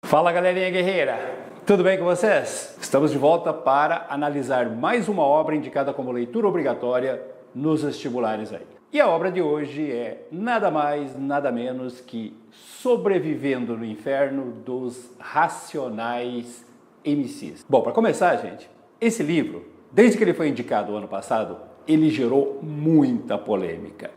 Fala galerinha guerreira, tudo bem com vocês? Estamos de volta para analisar mais uma obra indicada como leitura obrigatória nos vestibulares aí. E a obra de hoje é nada mais, nada menos que Sobrevivendo no Inferno dos Racionais MCs. Bom, para começar, gente, esse livro, desde que ele foi indicado ano passado, ele gerou muita polêmica,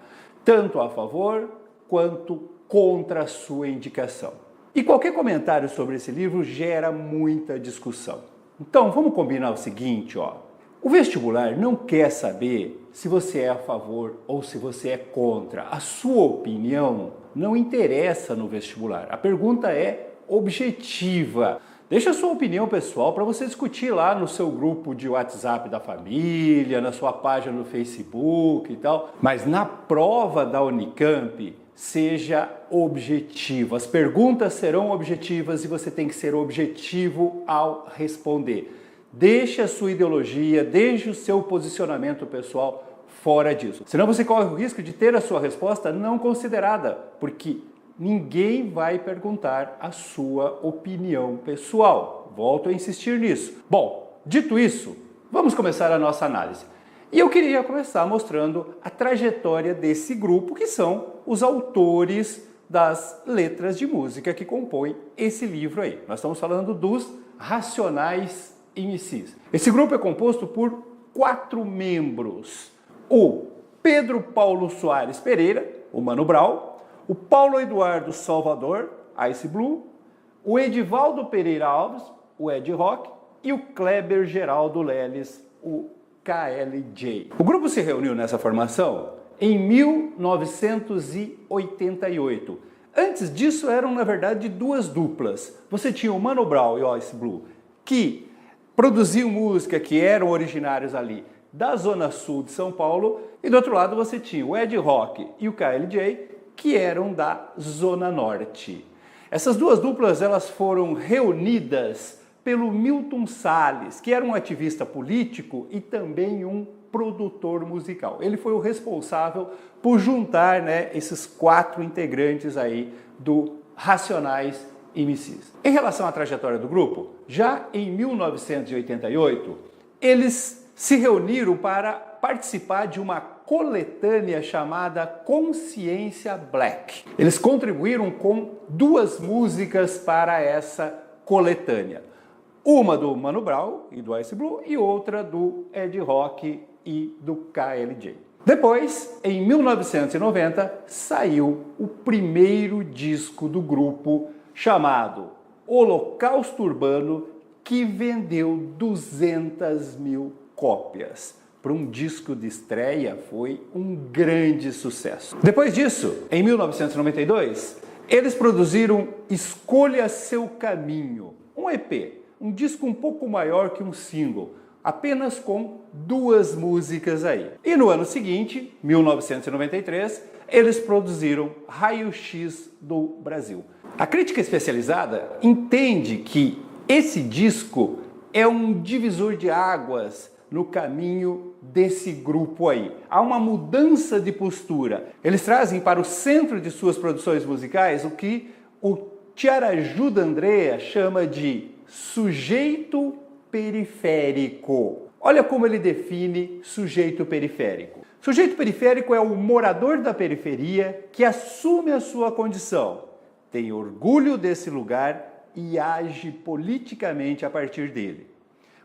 tanto a favor quanto contra a sua indicação. E qualquer comentário sobre esse livro gera muita discussão. Então, vamos combinar o seguinte, ó. O vestibular não quer saber se você é a favor ou se você é contra. A sua opinião não interessa no vestibular. A pergunta é objetiva. Deixa a sua opinião pessoal para você discutir lá no seu grupo de WhatsApp da família, na sua página no Facebook e tal. Mas na prova da Unicamp, seja objetivo. As perguntas serão objetivas e você tem que ser objetivo ao responder. Deixe a sua ideologia, deixe o seu posicionamento pessoal fora disso. Senão você corre o risco de ter a sua resposta não considerada, porque ninguém vai perguntar a sua opinião pessoal. Volto a insistir nisso. Bom, dito isso, vamos começar a nossa análise. E eu queria começar mostrando a trajetória desse grupo, que são os autores das letras de música que compõem esse livro aí. Nós estamos falando dos Racionais MCs. Esse grupo é composto por 4 membros. O Pedro Paulo Soares Pereira, o Mano Brown, o Paulo Eduardo Salvador, Ice Blue, o Edivaldo Pereira Alves, o Ed Rock, e o Kleber Geraldo Leles, o KLJ. O grupo se reuniu nessa formação em 1988. Antes disso eram, na verdade, 2 duplas. Você tinha o Mano Brown e o Ice Blue, que produziam música, que eram originários ali da Zona Sul de São Paulo, e do outro lado você tinha o Ed Rock e o KLJ, que eram da Zona Norte. Essas 2 duplas elas foram reunidas pelo Milton Salles, que era um ativista político e também um produtor musical. Ele foi o responsável por juntar, esses 4 integrantes aí do Racionais MCs. Em relação à trajetória do grupo, já em 1988, eles se reuniram para participar de uma coletânea chamada Consciência Black. Eles contribuíram com 2 músicas para essa coletânea. Uma do Mano Brown e do Ice Blue e outra do Ed Rock e do KLJ. Depois, em 1990, saiu o primeiro disco do grupo chamado Holocausto Urbano, que vendeu 200 mil cópias. Para um disco de estreia foi um grande sucesso. Depois disso, em 1992, eles produziram Escolha Seu Caminho, um EP, um disco um pouco maior que um single, apenas com 2 músicas aí. E no ano seguinte, 1993, eles produziram Raio X do Brasil. A crítica especializada entende que esse disco é um divisor de águas no caminho desse grupo aí. Há uma mudança de postura. Eles trazem para o centro de suas produções musicais o que o Tiarajuda Andrea chama de sujeito periférico. Olha como ele define sujeito periférico. Sujeito periférico é o morador da periferia que assume a sua condição, tem orgulho desse lugar e age politicamente a partir dele.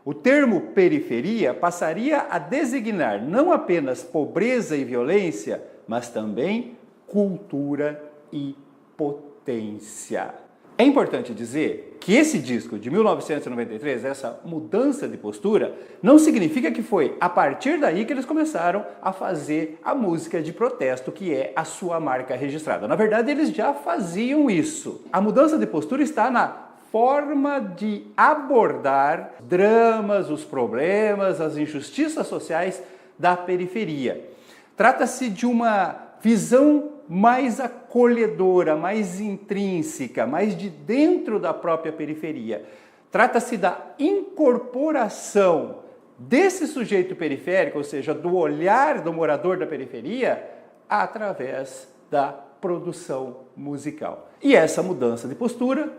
O termo periferia passaria a designar não apenas pobreza e violência, mas também cultura e potência. É importante dizer que esse disco de 1993, essa mudança de postura, não significa que foi a partir daí que eles começaram a fazer a música de protesto, que é a sua marca registrada. Na verdade, eles já faziam isso. A mudança de postura está na forma de abordar dramas, os problemas, as injustiças sociais da periferia. Trata-se de uma visão mais acolhedora, mais intrínseca, mais de dentro da própria periferia. Trata-se da incorporação desse sujeito periférico, ou seja, do olhar do morador da periferia, através da produção musical. E essa mudança de postura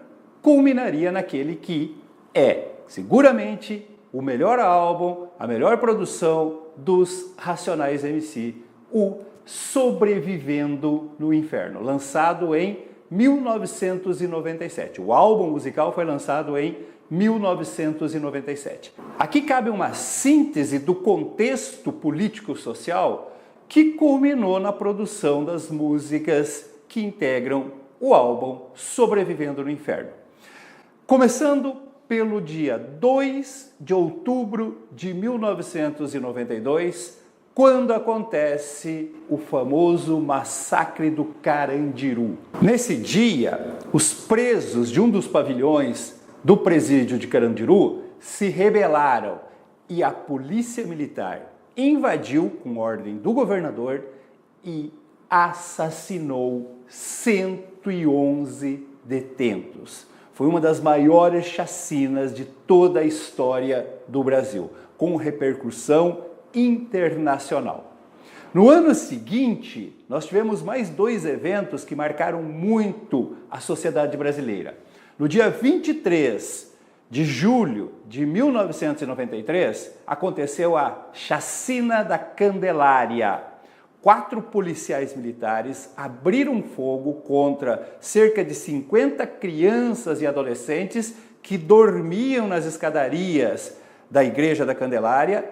culminaria naquele que é, seguramente, o melhor álbum, a melhor produção dos Racionais MC, o Sobrevivendo no Inferno, lançado em 1997. O álbum musical foi lançado em 1997. Aqui cabe uma síntese do contexto político-social que culminou na produção das músicas que integram o álbum Sobrevivendo no Inferno. Começando pelo dia 2 de outubro de 1992, quando acontece o famoso massacre do Carandiru. Nesse dia, os presos de um dos pavilhões do presídio de Carandiru se rebelaram e a polícia militar invadiu com ordem do governador e assassinou 111 detentos. Foi uma das maiores chacinas de toda a história do Brasil, com repercussão internacional. No ano seguinte, nós tivemos mais 2 eventos que marcaram muito a sociedade brasileira. No dia 23 de julho de 1993, aconteceu a Chacina da Candelária. 4 policiais militares abriram fogo contra cerca de 50 crianças e adolescentes que dormiam nas escadarias da Igreja da Candelária,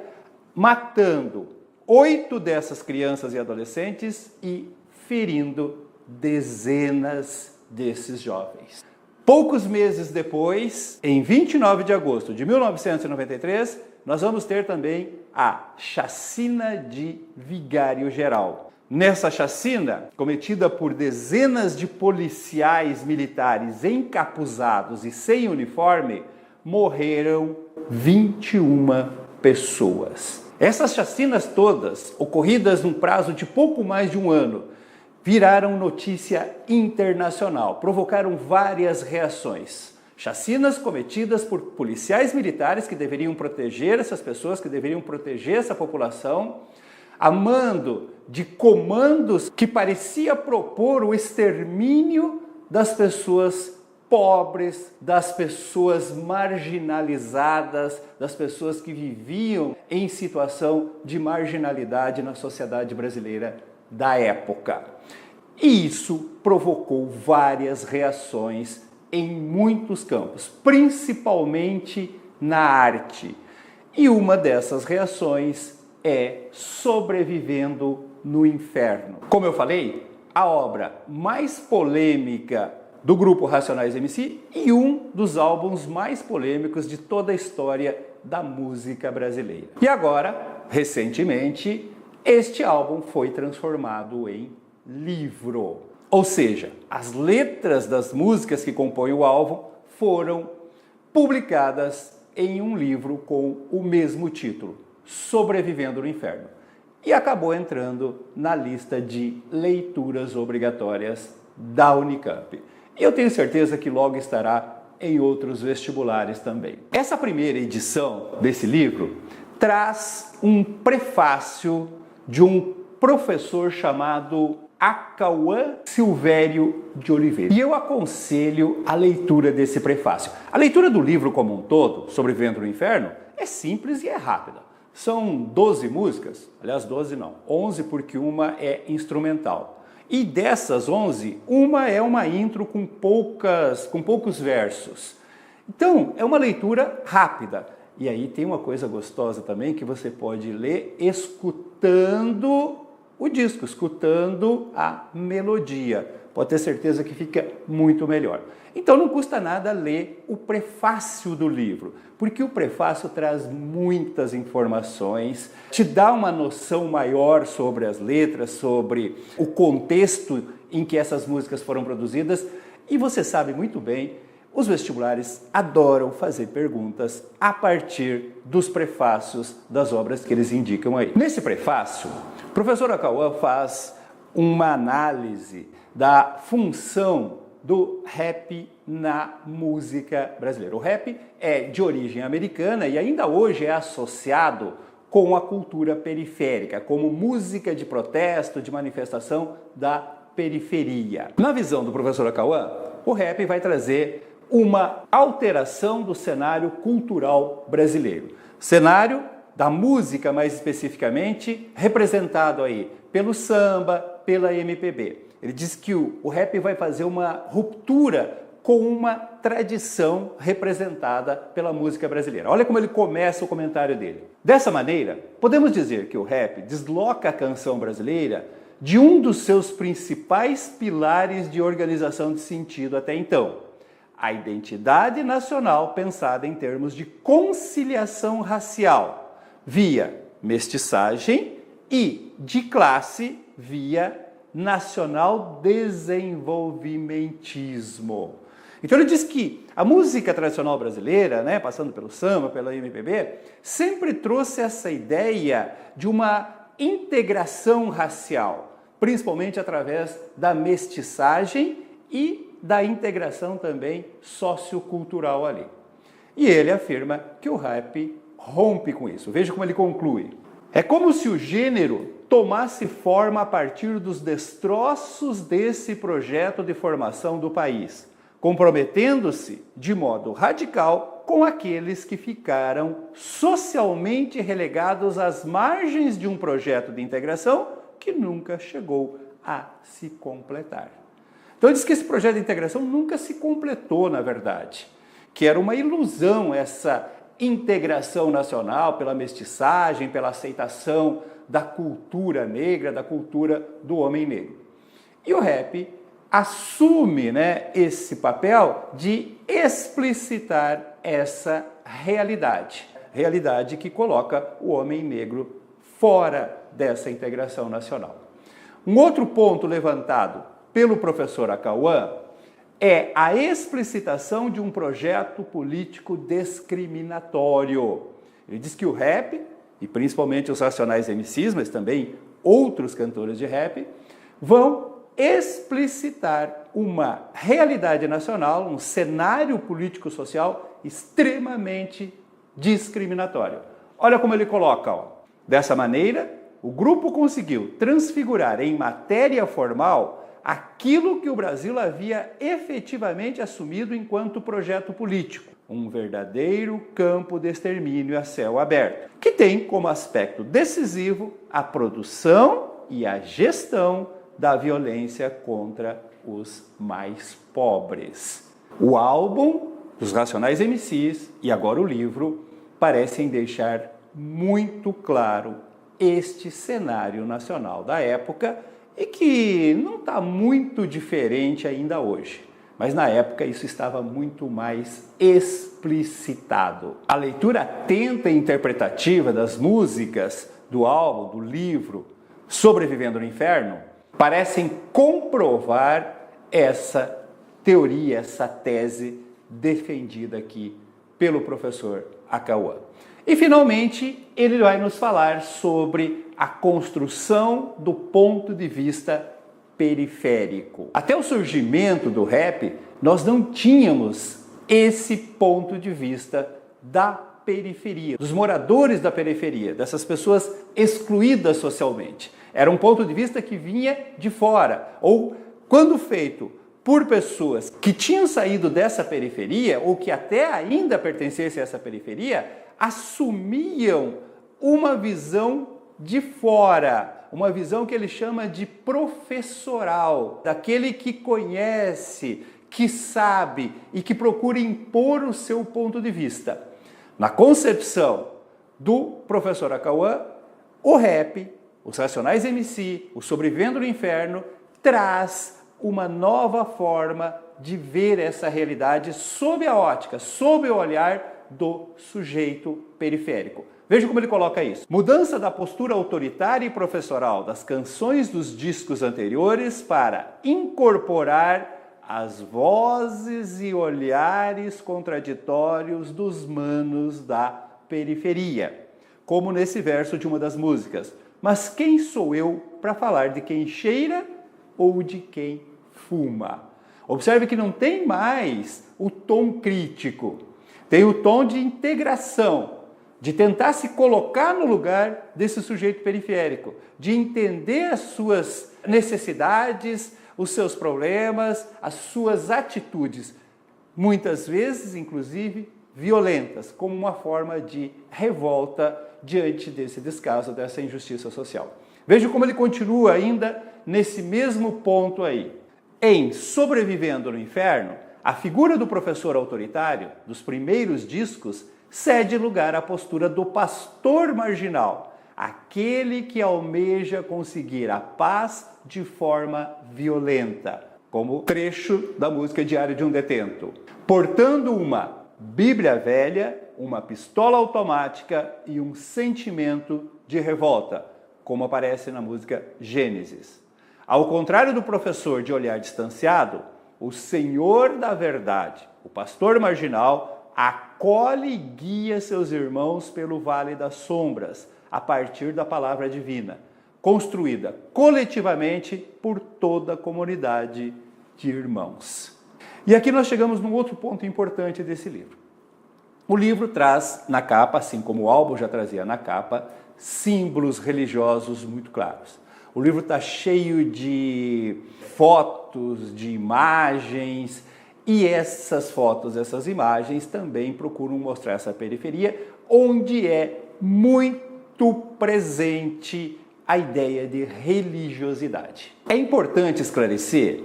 matando 8 dessas crianças e adolescentes e ferindo dezenas desses jovens. Poucos meses depois, em 29 de agosto de 1993, nós vamos ter também a Chacina de Vigário Geral. Nessa chacina, cometida por dezenas de policiais militares encapuzados e sem uniforme, morreram 21 pessoas. Essas chacinas todas, ocorridas num prazo de pouco mais de um ano, viraram notícia internacional, provocaram várias reações. Chacinas cometidas por policiais militares que deveriam proteger essas pessoas, que deveriam proteger essa população, a mando de comandos que parecia propor o extermínio das pessoas pobres, das pessoas marginalizadas, das pessoas que viviam em situação de marginalidade na sociedade brasileira da época. E isso provocou várias reações em muitos campos, principalmente na arte. E uma dessas reações é Sobrevivendo no Inferno. Como eu falei, a obra mais polêmica do grupo Racionais MC e um dos álbuns mais polêmicos de toda a história da música brasileira. E agora, recentemente, este álbum foi transformado em livro. Ou seja, as letras das músicas que compõem o álbum foram publicadas em um livro com o mesmo título, Sobrevivendo no Inferno. E acabou entrando na lista de leituras obrigatórias da Unicamp. E eu tenho certeza que logo estará em outros vestibulares também. Essa primeira edição desse livro traz um prefácio de um professor chamado Acauã Silvério de Oliveira. E eu aconselho a leitura desse prefácio. A leitura do livro como um todo, Sobrevivendo no Inferno, é simples e é rápida. São 12 músicas, aliás 12 não, 11 porque uma é instrumental. E dessas 11, uma é uma intro com poucos versos. Então, é uma leitura rápida. E aí tem uma coisa gostosa também que você pode ler escutando o disco, escutando a melodia. Pode ter certeza que fica muito melhor. Então não custa nada ler o prefácio do livro, porque o prefácio traz muitas informações, te dá uma noção maior sobre as letras, sobre o contexto em que essas músicas foram produzidas, e você sabe muito bem, os vestibulares adoram fazer perguntas a partir dos prefácios das obras que eles indicam aí. Nesse prefácio, o professor Acauã faz uma análise da função do rap na música brasileira. O rap é de origem americana e ainda hoje é associado com a cultura periférica, como música de protesto, de manifestação da periferia. Na visão do professor Acauã, o rap vai trazer uma alteração do cenário cultural brasileiro. Cenário da música, mais especificamente, representado aí pelo samba, pela MPB. Ele diz que o rap vai fazer uma ruptura com uma tradição representada pela música brasileira. Olha como ele começa o comentário dele. Dessa maneira, podemos dizer que o rap desloca a canção brasileira de um dos seus principais pilares de organização de sentido até então, a identidade nacional pensada em termos de conciliação racial, via mestiçagem, e de classe via nacional desenvolvimentismo. Então ele diz que a música tradicional brasileira, né, passando pelo samba, pela MPB, sempre trouxe essa ideia de uma integração racial, principalmente através da mestiçagem e da integração também sociocultural ali. E ele afirma que o rap rompe com isso. Veja como ele conclui. É como se o gênero tomasse forma a partir dos destroços desse projeto de formação do país, comprometendo-se de modo radical com aqueles que ficaram socialmente relegados às margens de um projeto de integração que nunca chegou a se completar. Então diz que esse projeto de integração nunca se completou, na verdade, que era uma ilusão essa integração nacional pela mestiçagem, pela aceitação da cultura negra, da cultura do homem negro. E o rap assume, né, esse papel de explicitar essa realidade que coloca o homem negro fora dessa integração nacional. Um outro ponto levantado pelo professor Acauã é a explicitação de um projeto político discriminatório. Ele diz que o rap, e principalmente os Racionais MCs, mas também outros cantores de rap, vão explicitar uma realidade nacional, um cenário político-social extremamente discriminatório. Olha como ele coloca, ó. Dessa maneira, o grupo conseguiu transfigurar em matéria formal aquilo que o Brasil havia efetivamente assumido enquanto projeto político, um verdadeiro campo de extermínio a céu aberto, que tem como aspecto decisivo a produção e a gestão da violência contra os mais pobres. O álbum dos Racionais MCs e agora o livro parecem deixar muito claro este cenário nacional da época e que não está muito diferente ainda hoje. Mas na época isso estava muito mais explicitado. A leitura atenta e interpretativa das músicas do álbum, do livro Sobrevivendo no Inferno, parecem comprovar essa teoria, essa tese defendida aqui pelo professor Acauã. E, finalmente, ele vai nos falar sobre a construção do ponto de vista periférico. Até o surgimento do rap, nós não tínhamos esse ponto de vista da periferia, dos moradores da periferia, dessas pessoas excluídas socialmente. Era um ponto de vista que vinha de fora, ou quando feito por pessoas que tinham saído dessa periferia, ou que até ainda pertencessem a essa periferia, assumiam uma visão de fora, uma visão que ele chama de professoral, daquele que conhece, que sabe e que procura impor o seu ponto de vista. Na concepção do professor Acauã, o rap, os Racionais MC, o Sobrevivendo no Inferno, traz uma nova forma de ver essa realidade sob a ótica, sob o olhar do sujeito periférico. Veja como ele coloca isso. Mudança da postura autoritária e professoral das canções dos discos anteriores para incorporar as vozes e olhares contraditórios dos manos da periferia. Como nesse verso de uma das músicas. Mas quem sou eu para falar de quem cheira ou de quem fuma? Observe que não tem mais o tom crítico. Tem o tom de integração, de tentar se colocar no lugar desse sujeito periférico, de entender as suas necessidades, os seus problemas, as suas atitudes, muitas vezes, inclusive, violentas, como uma forma de revolta diante desse descaso, dessa injustiça social. Veja como ele continua ainda nesse mesmo ponto aí. Em Sobrevivendo no Inferno, a figura do professor autoritário dos primeiros discos cede lugar à postura do pastor marginal, aquele que almeja conseguir a paz de forma violenta, como trecho da música Diário de um Detento, portando uma Bíblia velha, uma pistola automática e um sentimento de revolta, como aparece na música Gênesis. Ao contrário do professor de olhar distanciado, o Senhor da verdade, o pastor marginal, acolhe e guia seus irmãos pelo vale das sombras, a partir da palavra divina, construída coletivamente por toda a comunidade de irmãos. E aqui nós chegamos num outro ponto importante desse livro. O livro traz na capa, assim como o álbum já trazia na capa, símbolos religiosos muito claros. O livro está cheio de fotos, de imagens, e essas fotos, essas imagens também procuram mostrar essa periferia, onde é muito presente a ideia de religiosidade. É importante esclarecer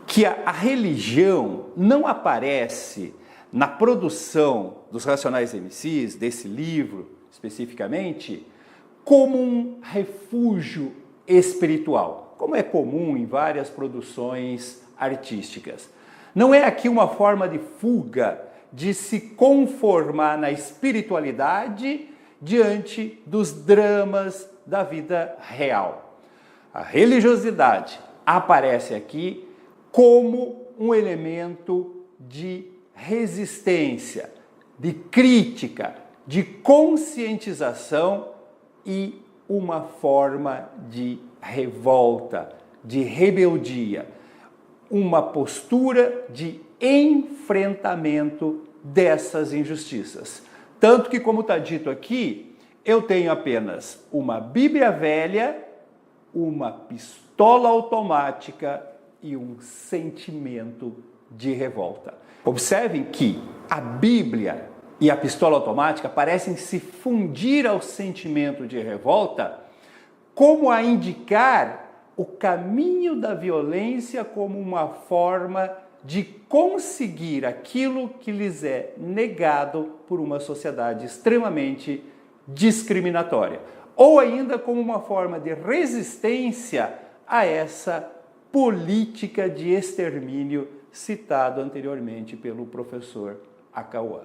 que a religião não aparece na produção dos Racionais MCs, desse livro especificamente, como um refúgio espiritual, como é comum em várias produções artísticas. Não é aqui uma forma de fuga, de se conformar na espiritualidade diante dos dramas da vida real. A religiosidade aparece aqui como um elemento de resistência, de crítica, de conscientização e uma forma de revolta, de rebeldia, uma postura de enfrentamento dessas injustiças. Tanto que, como está dito aqui, eu tenho apenas uma Bíblia velha, uma pistola automática e um sentimento de revolta. Observem que a Bíblia e a pistola automática parecem se fundir ao sentimento de revolta, como a indicar o caminho da violência como uma forma de conseguir aquilo que lhes é negado por uma sociedade extremamente discriminatória, ou ainda como uma forma de resistência a essa política de extermínio citado anteriormente pelo professor Acauã.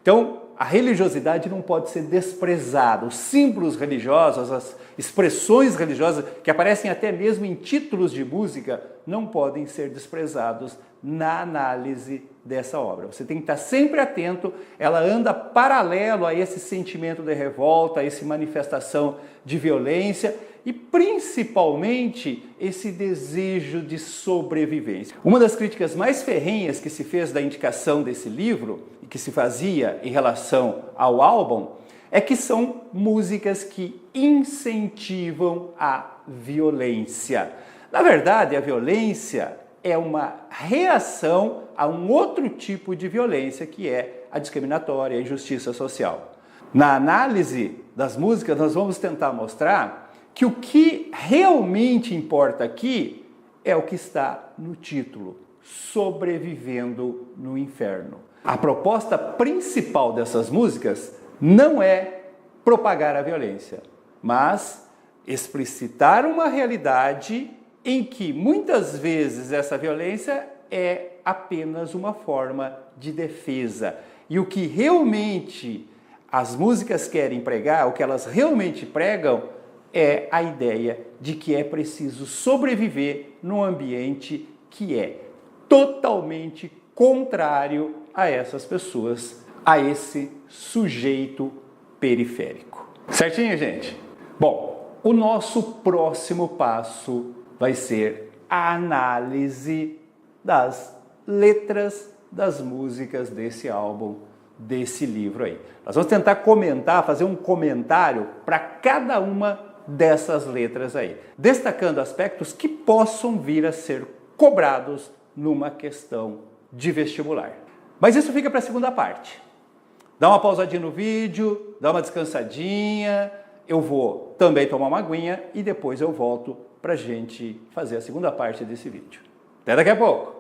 Então, a religiosidade não pode ser desprezada. Os símbolos religiosos, as expressões religiosas, que aparecem até mesmo em títulos de música, não podem ser desprezados na análise dessa obra. Você tem que estar sempre atento, ela anda paralelo a esse sentimento de revolta, a essa manifestação de violência e principalmente esse desejo de sobrevivência. Uma das críticas mais ferrenhas que se fez da indicação desse livro e que se fazia em relação ao álbum é que são músicas que incentivam a violência. Na verdade, a violência é uma reação a um outro tipo de violência, que é a discriminatória, a injustiça social. Na análise das músicas, nós vamos tentar mostrar que o que realmente importa aqui é o que está no título, Sobrevivendo no Inferno. A proposta principal dessas músicas não é propagar a violência, mas explicitar uma realidade em que muitas vezes essa violência é apenas uma forma de defesa. E o que realmente as músicas querem pregar, o que elas realmente pregam, é a ideia de que é preciso sobreviver num ambiente que é totalmente contrário a essas pessoas, a esse sujeito periférico. Certinho, gente? Bom, o nosso próximo passo vai ser a análise das letras das músicas desse álbum, desse livro aí. Nós vamos tentar comentar, fazer um comentário para cada uma dessas letras aí, destacando aspectos que possam vir a ser cobrados numa questão de vestibular. Mas isso fica para a segunda parte. Dá uma pausadinha no vídeo, dá uma descansadinha, eu vou também tomar uma aguinha e depois eu volto para a gente fazer a segunda parte desse vídeo. Até daqui a pouco!